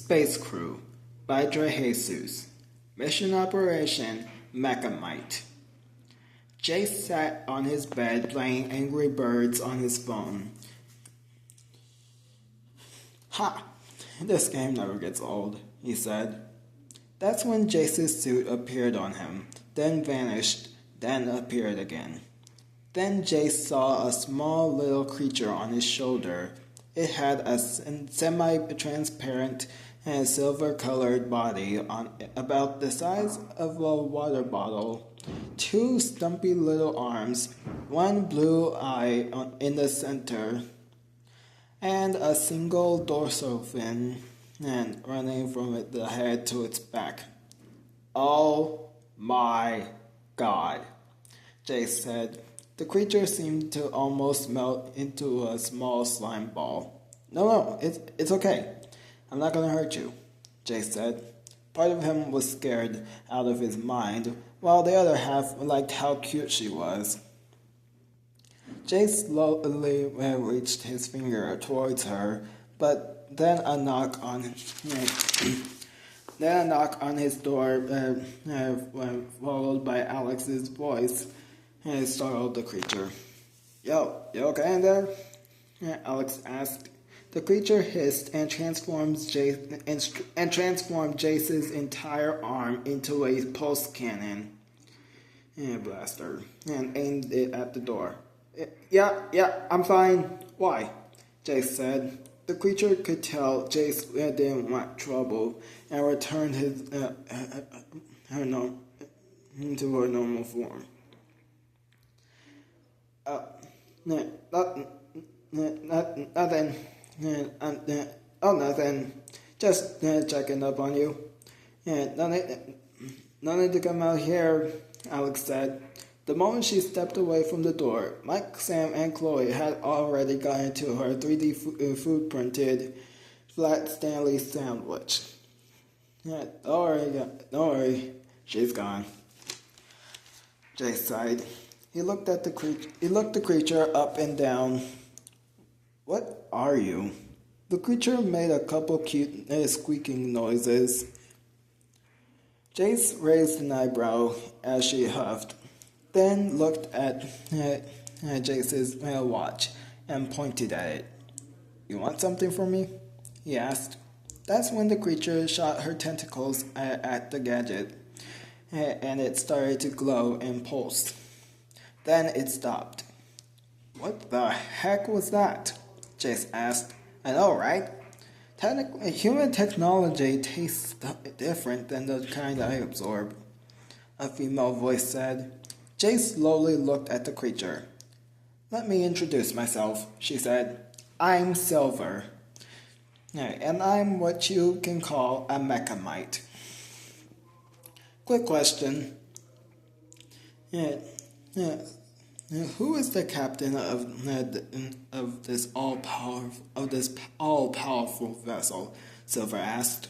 Space Crew by Dre Jesus. Mission Operation Mechamite. Jace sat on his bed playing Angry Birds on his phone. Ha! This game never gets old, he said. That's when Jace's suit appeared on him, then vanished, then appeared again. Then Jace saw a small little creature on his shoulder. It had a semi-transparent and silver-colored body on about the size of a water bottle, two stumpy little arms, one blue eye in the center, and a single dorsal fin and running from the head to its back. "Oh my God," Jace said. The creature seemed to almost melt into a small slime ball. No, it's okay. I'm not going to hurt you," Jace said. Part of him was scared out of his mind, while the other half liked how cute she was. Jace slowly reached his finger towards her, but then a knock on his door, followed by Alex's voice, startled the creature. "Yo, you okay in there?" Alex asked. The creature hissed and transformed Jace's entire arm into a pulse cannon blaster and aimed it at the door. Yeah, I'm fine. Why?" Jace said. The creature could tell Jace didn't want trouble and returned into her normal form. Nothing. Nothing. Just checking up on you. No need to come out here," Alex said. The moment she stepped away from the door, Mike, Sam, and Chloe had already gotten to her 3D food-printed flat Stanley sandwich. Don't worry, she's gone," Jace sighed. He looked the creature up and down. "What are you?" The creature made a couple cute squeaking noises. Jace raised an eyebrow as she huffed, then looked at Jace's watch and pointed at it. "You want something from me?" he asked. That's when the creature shot her tentacles at the gadget, and it started to glow and pulse. Then it stopped. "What the heck was that?" Jace asked. "I know, right? Human technology tastes different than the kind I absorb," a female voice said. Jace slowly looked at the creature. "Let me introduce myself," she said. "I'm Silver, and I'm what you can call a Mechamite." Quick question. Who is the captain of this all-powerful vessel? Silver asked.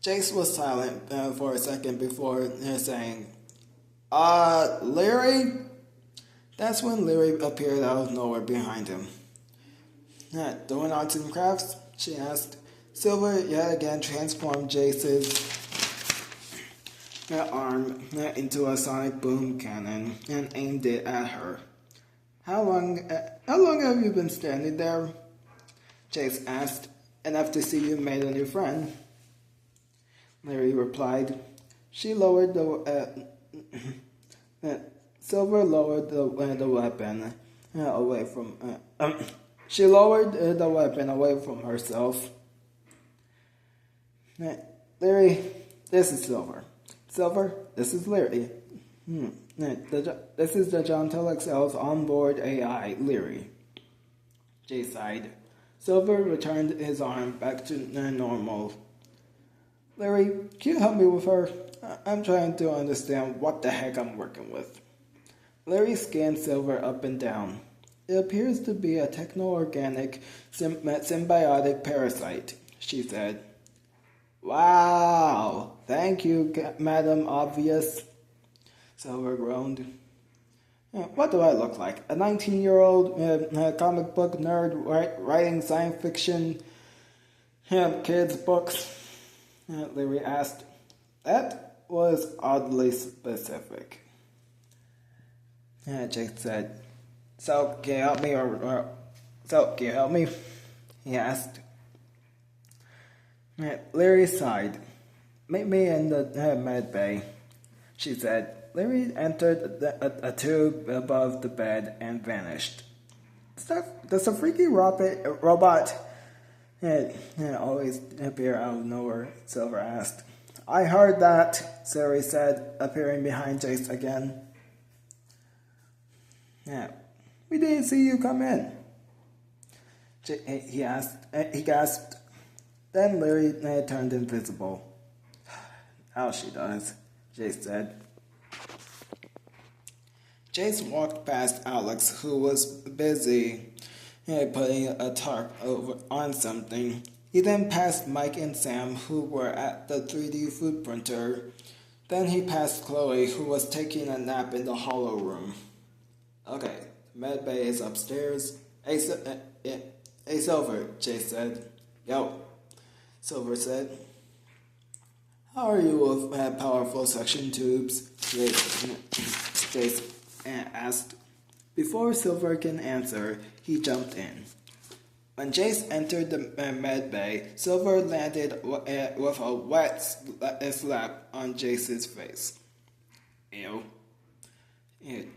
Jace was silent for a second before saying, Leary?" That's when Leary appeared out of nowhere behind him. "Doing arts and crafts?" she asked. Silver yet again transformed Jace's arm into a sonic boom cannon and aimed it at her. How long have you been standing there?" Jace asked. "Enough to see you made a new friend," Larry replied. Silver lowered the weapon away from. She lowered the weapon away from herself. "Larry, this is Silver. Silver, this is Leary. This is the John Telexel's onboard AI, Leary." Jay sighed. Silver returned his arm back to normal. "Leary, can you help me with her? I'm trying to understand what the heck I'm working with." Leary scanned Silver up and down. "It appears to be a techno-organic symbiotic parasite," she said. "Wow, thank you, Madam Obvious," Silver groaned. "What do I look like? A 19-year-old comic book nerd writing science fiction Kids' books? Larry asked. That was oddly specific. Jake said. So, can you help me so, can you help me? He asked. Larry sighed. Meet me in the med bay, she said. Larry entered a tube above the bed and vanished. Does a freaky robot always appear out of nowhere? Silver asked. I heard that, Sari said, appearing behind Jace again. We didn't see you come in. He asked. He gasped. Then Larry turned invisible. Now she does, Jace said. Jace walked past Alex, who was busy putting a tarp on something. He then passed Mike and Sam, who were at the 3D food printer. Then he passed Chloe, who was taking a nap in the hollow room. Okay, med bay is upstairs. Hey, Silver, Jace said. Yo, Silver said. How are you with powerful suction tubes? Jace asked. Before Silver can answer, he jumped in. When Jace entered the med bay, Silver landed with a wet slap on Jace's face. Ew.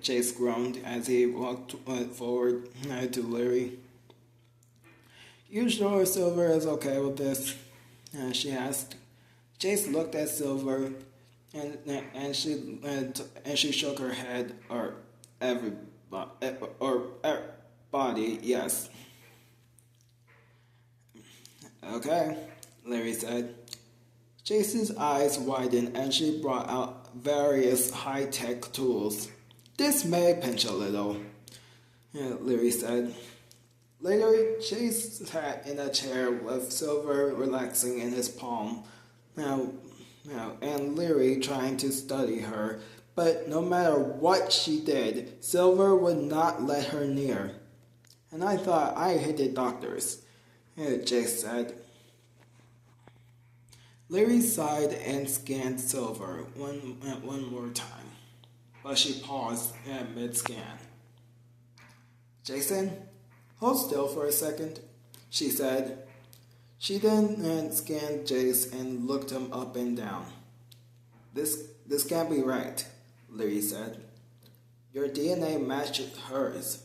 Jace groaned as he walked forward to Larry. You sure Silver is okay with this? She asked. Jace looked at Silver, and she shook her head. Body, yes. Okay, Larry said. Jace's eyes widened, and she brought out various high-tech tools. This may pinch a little, Larry said. Later, Jace sat in a chair with Silver relaxing in his palm, and Larry trying to study her. But no matter what she did, Silver would not let her near. And I thought I hated doctors, Jace said. Larry sighed and scanned Silver one more time, but she paused mid-scan. Jason, hold still for a second, she said. She then scanned Jace and looked him up and down. This can't be right, Larry said. Your DNA matched hers.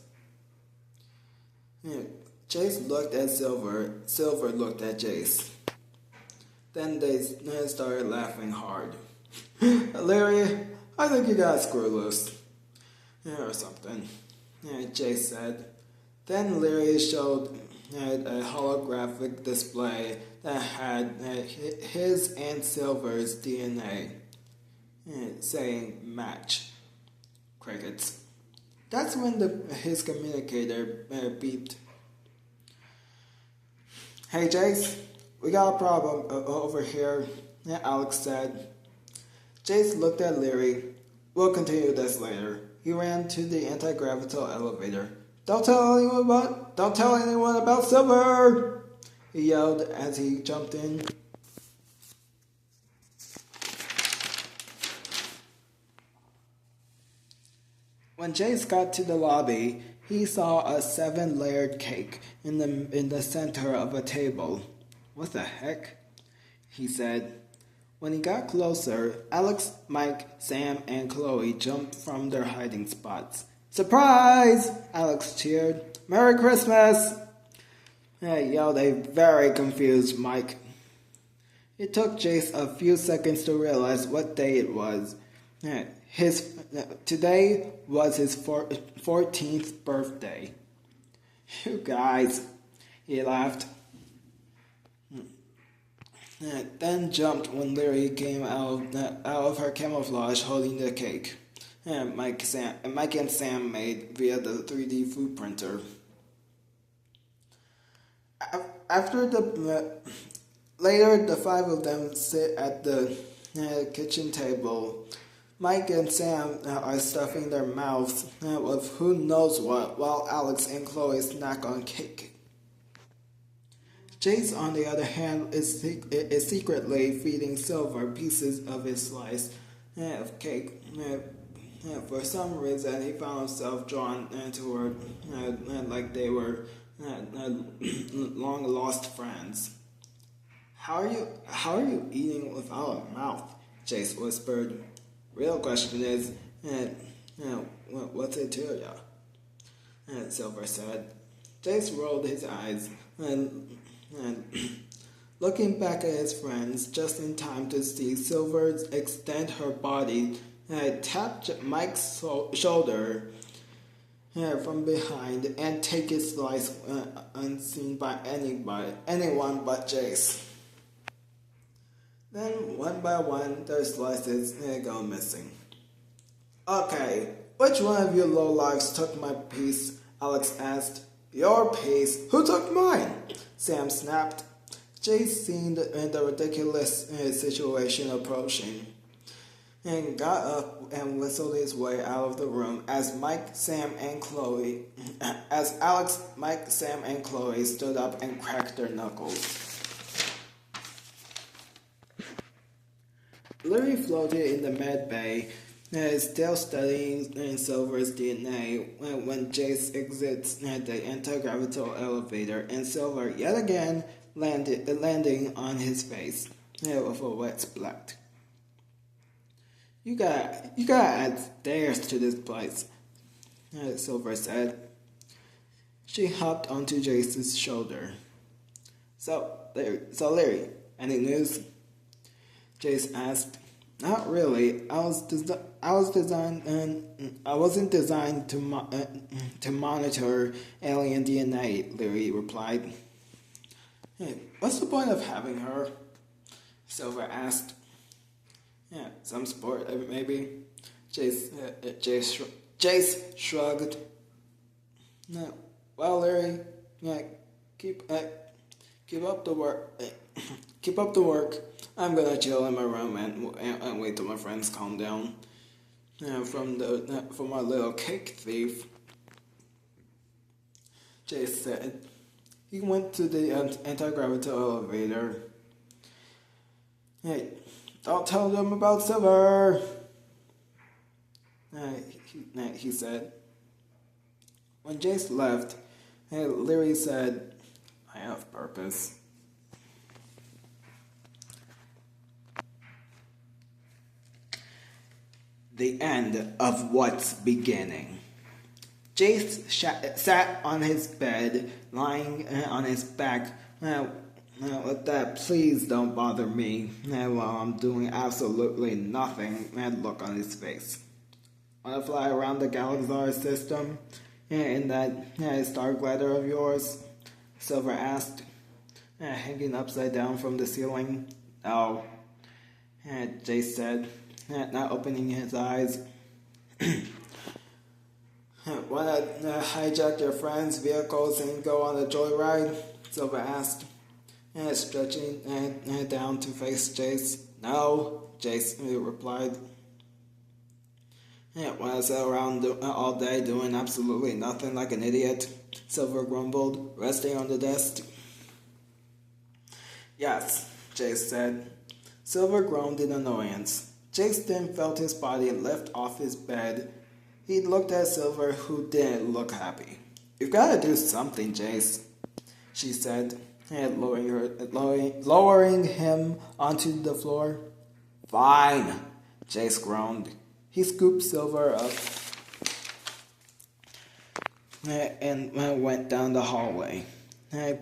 Jace looked at Silver. Silver looked at Jace. Then they started laughing hard. Larry, I think you got screw loose. Or something, Jace said. Then Larry showed a holographic display that had his and Silver's DNA, saying match. Crickets. That's when his communicator beeped. Hey Jace, we got a problem over here, Alex said. Jace looked at Larry. We'll continue this later. He ran to the anti-gravitational elevator. Don't tell anyone about Silver! He yelled as he jumped in. When Jace got to the lobby, he saw a 7-layered cake in the center of a table. What the heck? He said. When he got closer, Alex, Mike, Sam, and Chloe jumped from their hiding spots. Surprise! Alex cheered. Merry Christmas! Yelled a very confused Mike. It took Jace a few seconds to realize what day it was. Today was his 14th birthday. You guys, he laughed. Then jumped when Larry came out of her camouflage holding the cake. Mike and Sam made via the 3D food printer. Later, the 5 of them sit at the kitchen table. Mike and Sam are stuffing their mouths with who knows what, while Alex and Chloe snack on cake. Jace, on the other hand, is secretly feeding Silver pieces of his slice of cake. For some reason, he found himself drawn toward like they were long lost friends. How are you eating without a mouth? Jace whispered. Real question is, what's it to ya? Silver said. Jace rolled his eyes and looking back at his friends just in time to see Silver extend her body and tap Mike's shoulder from behind and take his slice unseen by anyone but Jace. Then, one by one, their slices go missing. Okay, which one of you lowlifes took my piece? Alex asked. Your piece? Who took mine? Sam snapped. Jace seen the ridiculous situation approaching and got up and whistled his way out of the room as Alex, Mike, Sam, and Chloe stood up and cracked their knuckles. Larry floated in the med bay, still studying Silver's DNA when Jace exits the anti-gravitational elevator and Silver yet again landing on his face with a wet splat. You gotta add stairs to this place, Silver said. She hopped onto Jace's shoulder. So Larry, any news? Jace asked. Not really. I wasn't designed to monitor alien DNA. Larry replied. Hey, what's the point of having her? Silver asked. Yeah, some sport maybe. Jace shrugged. No, well, Larry, yeah, keep up the work. Keep up the work. I'm gonna chill in my room and wait till my friends calm down from our little cake thief. Jace said. He went to the anti-gravitational elevator. Hey, don't tell them about Silver, he said. When Jace left, Larry said, I have purpose. The end of what's beginning. Jace sat on his bed, lying on his back, with that please don't bother me while I'm doing absolutely nothing look on his face. Wanna fly around the Galaxar system in that star glider of yours? Silver asked, hanging upside down from the ceiling. No, Jace said, not opening his eyes. Wanna hijack your friends' vehicles and go on a joyride? Silver asked, stretching down to face Jace. No, Jace replied. Wanna sit around all day doing absolutely nothing like an idiot? Silver grumbled, resting on the desk. Yes, Jace said. Silver groaned in annoyance. Jace then felt his body lift off his bed. He looked at Silver, who didn't look happy. You've got to do something, Jace, she said, lowering him onto the floor. Fine, Jace groaned. He scooped Silver up and went down the hallway.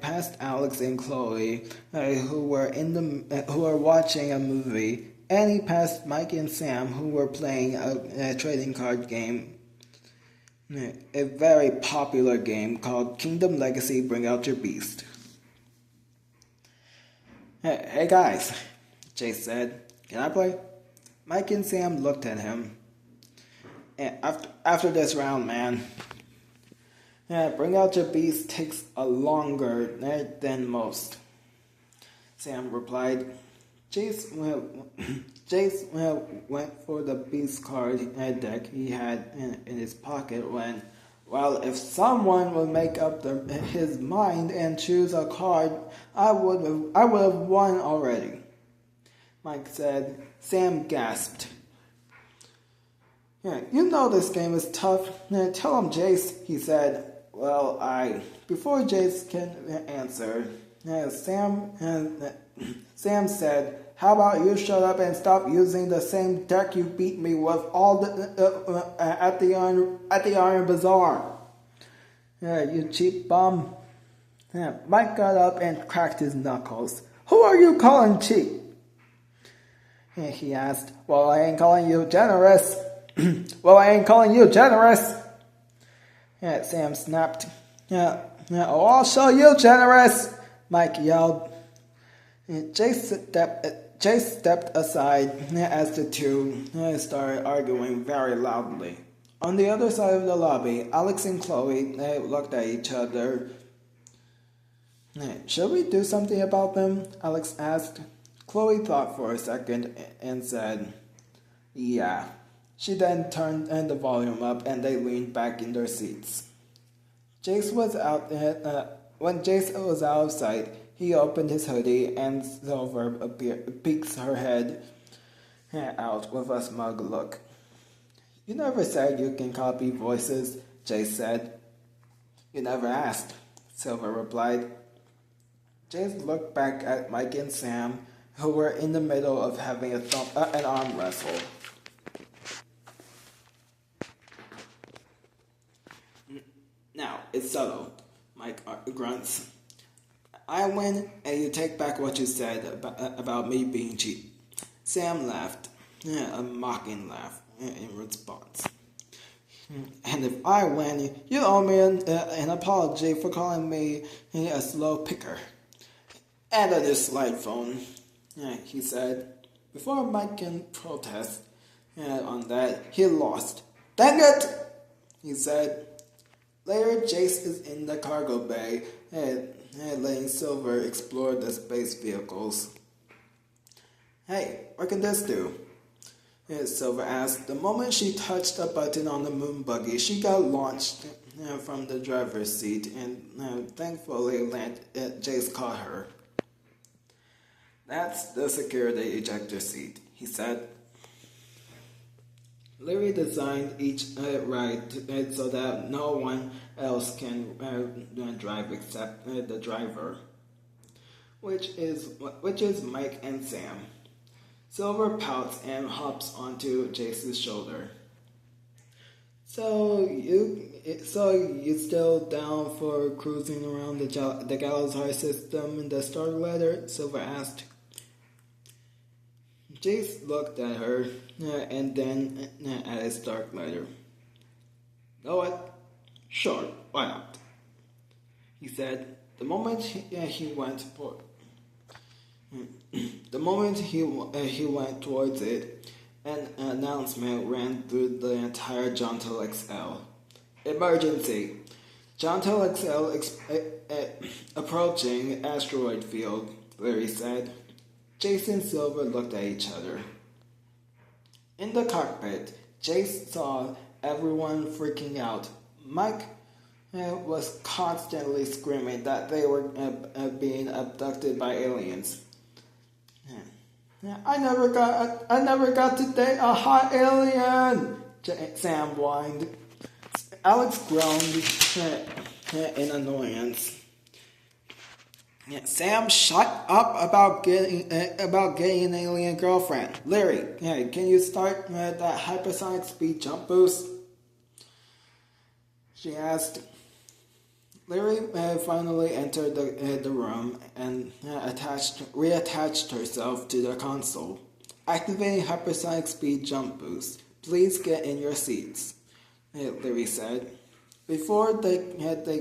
Past Alex and Chloe, who were watching a movie, and he passed Mike and Sam, who were playing a trading card game. A very popular game called Kingdom Legacy Bring Out Your Beast. Hey guys, Jace said. Can I play? Mike and Sam looked at him. After this round, man. Bring Out Your Beast takes a longer than most. Sam replied. Jace went for the beast card deck he had in his pocket when Well, if someone would make up his mind and choose a card, I would have won already. Mike said. Sam gasped. Yeah, you know this game is tough. Yeah, tell him, Jace, he said. Well, before Jace can answer, Sam said, how about you shut up and stop using the same deck you beat me with at the Iron Bazaar? Yeah, you cheap bum. Yeah, Mike got up and cracked his knuckles. Who are you calling cheap? Yeah, he asked. Well, I ain't calling you generous. Well, I ain't calling you generous. Yeah, Sam snapped. Oh, I'll show you generous, Mike yelled. Jace stepped aside as the two started arguing very loudly. On the other side of the lobby, Alex and Chloe looked at each other. Should we do something about them? Alex asked. Chloe thought for a second and said, yeah. She then turned the volume up and they leaned back in their seats. When Jace was out of sight, he opened his hoodie and Silver peeks her head out with a smug look. You never said you can copy voices, Jace said. You never asked, Silver replied. Jace looked back at Mike and Sam, who were in the middle of having an arm wrestle. Now, it's subtle, Mike grunts. I win, and you take back what you said about me being cheap. Sam laughed, a mocking laugh in response. And if I win, you owe me an apology for calling me a slow picker. And a new slide phone, he said. Before Mike can protest on that, he lost. Dang it, he said. Later, Jace is in the cargo bay, letting Silver explore the space vehicles. Hey, what can this do? Silver asked. The moment she touched a button on the moon buggy, she got launched from the driver's seat, and thankfully Jace caught her. That's the security ejector seat, he said. Larry designed each ride so that no one else can drive except the driver, which is Mike and Sam. Silver pouts and hops onto Jace's shoulder. So you still down for cruising around the Galazar system in the Starglider? Silver asked. Jace looked at her and then at his Starglider. Know it? Sure, why not? He said. The moment he went towards it, an announcement ran through the entire Jontel XL. Emergency! Jontel XL approaching asteroid field, Larry said. Jace and Silver looked at each other. In the cockpit, Jace saw everyone freaking out. Mike was constantly screaming that they were being abducted by aliens. I never got to date a hot alien, Sam whined. Alex groaned in annoyance. Sam, shut up about getting an alien girlfriend. Larry, can you start that hypersonic speed jump boost? She asked. Larry finally entered the room and reattached herself to the console. Activating hypersonic speed jump boost. Please get in your seats, Larry said. Before they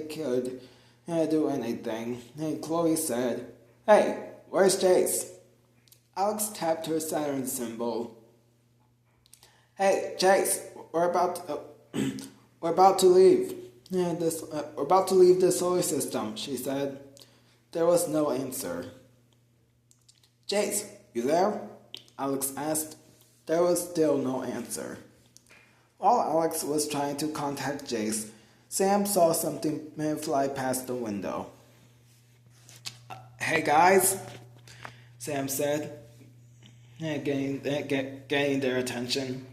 could do anything, Chloe said, Hey, where's Jace? Alex tapped her Saturn symbol. Hey, Jace, we're about to leave. We're about to leave the solar system, she said. There was no answer. Jace, you there? Alex asked. There was still no answer. While Alex was trying to contact Jace, Sam saw something fly past the window. Hey guys, Sam said, getting their attention.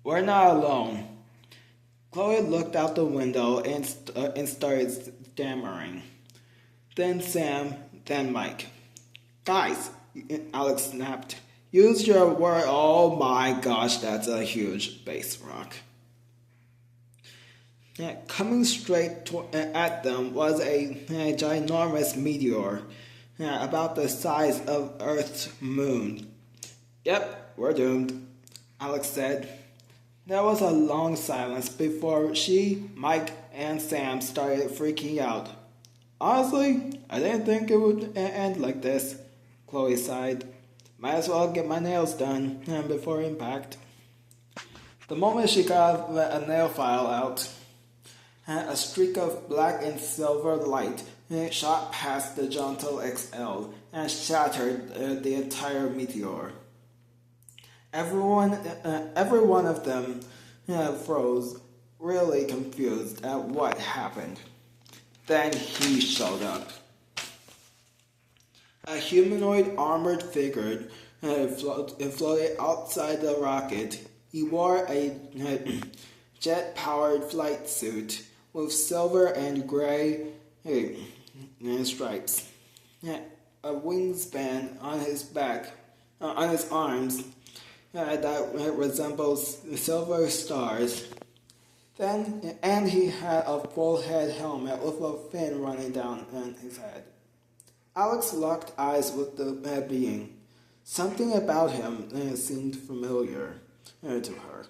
We're not alone. Chloe looked out the window and started stammering. Then Sam, then Mike. Guys, Alex snapped. Use your word. Oh my gosh, that's a huge space rock. Coming straight at them was a ginormous meteor, about the size of Earth's moon. Yep, we're doomed, Alex said. There was a long silence before she, Mike, and Sam started freaking out. Honestly, I didn't think it would end like this, Chloe sighed. Might as well get my nails done before impact. The moment she got a nail file out, a streak of black and silver light shot past the Jonto XL and shattered the entire meteor. Every one of them froze, really confused at what happened. Then he showed up. A humanoid armored figure floated outside the rocket. He wore a jet-powered flight suit with silver and gray stripes. A wingspan on his back, on his arms, that resembles silver stars. And he had a full head helmet with a fin running down on his head. Alex locked eyes with the being. Something about him seemed familiar to her.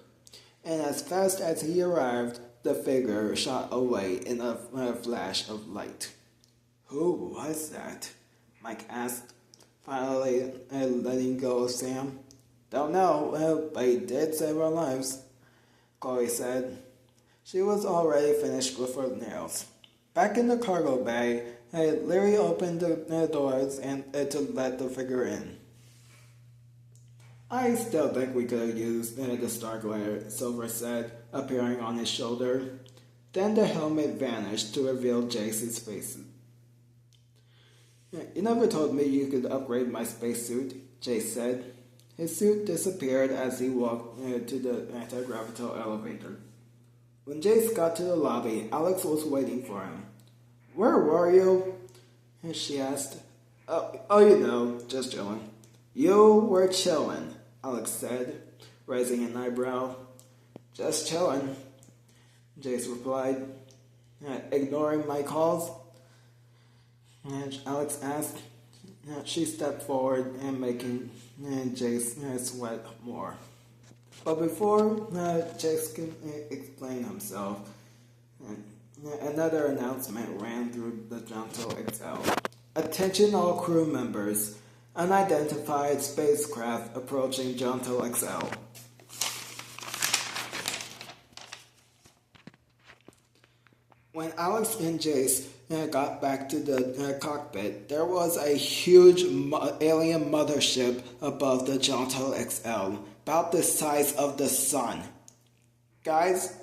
And as fast as he arrived, the figure shot away in a flash of light. Who was that? Mike asked, finally letting go of Sam. Don't know, but he did save our lives, Chloe said. She was already finished with her nails. Back in the cargo bay, Larry opened the doors and to let the figure in. I still think we could have used the star glider, Silver said, appearing on his shoulder. Then the helmet vanished to reveal Jace's face. You never told me you could upgrade my spacesuit, Jace said. His suit disappeared as he walked to the anti-gravitational elevator. When Jace got to the lobby, Alex was waiting for him. Where were you? She asked. Oh, you know, just chilling. You were chilling, Alex said, raising an eyebrow. Just chilling, Jace replied. Ignoring my calls? Alex asked. She stepped forward and making Jace sweat more. But before Jace could explain himself, another announcement ran through the Jonto XL. Attention all crew members. Unidentified spacecraft approaching Jonto XL. When Alex and Jace got back to the cockpit, there was a huge alien mothership above the Jonto XL, about the size of the sun. Guys,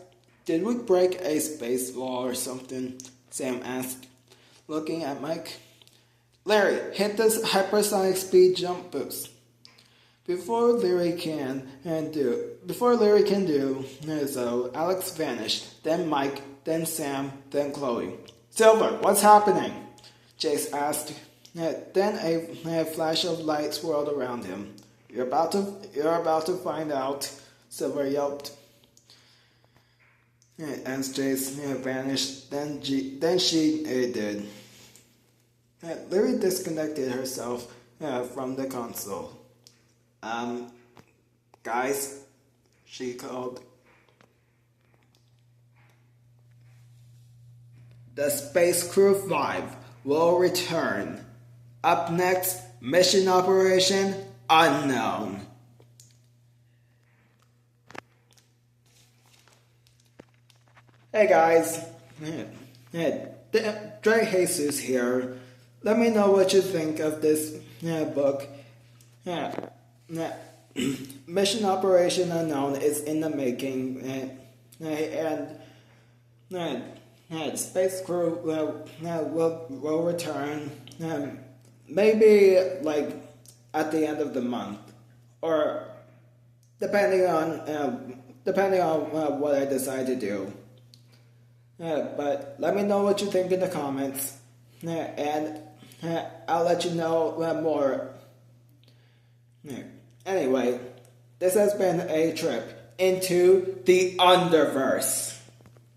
did we break a space law or something? Sam asked, looking at Mike. Larry, hit this hypersonic speed jump boost. Before Larry can do so, Alex vanished, then Mike, then Sam, then Chloe. Silver, what's happening? Jace asked. Then a flash of light swirled around him. You're about to find out, Silver yelped. As Jace vanished, then she did. Larry disconnected herself from the console. Guys, she called. The Space Crew 5 will return. Up next, Mission Operation Unknown. Hey guys, Dre Jesus here. Let me know what you think of this book. Mission Operation Unknown is in the making, and Space crew will return maybe like at the end of the month, or depending on what I decide to do. But let me know what you think in the comments, and I'll let you know more. Anyway, this has been a trip into the Underverse.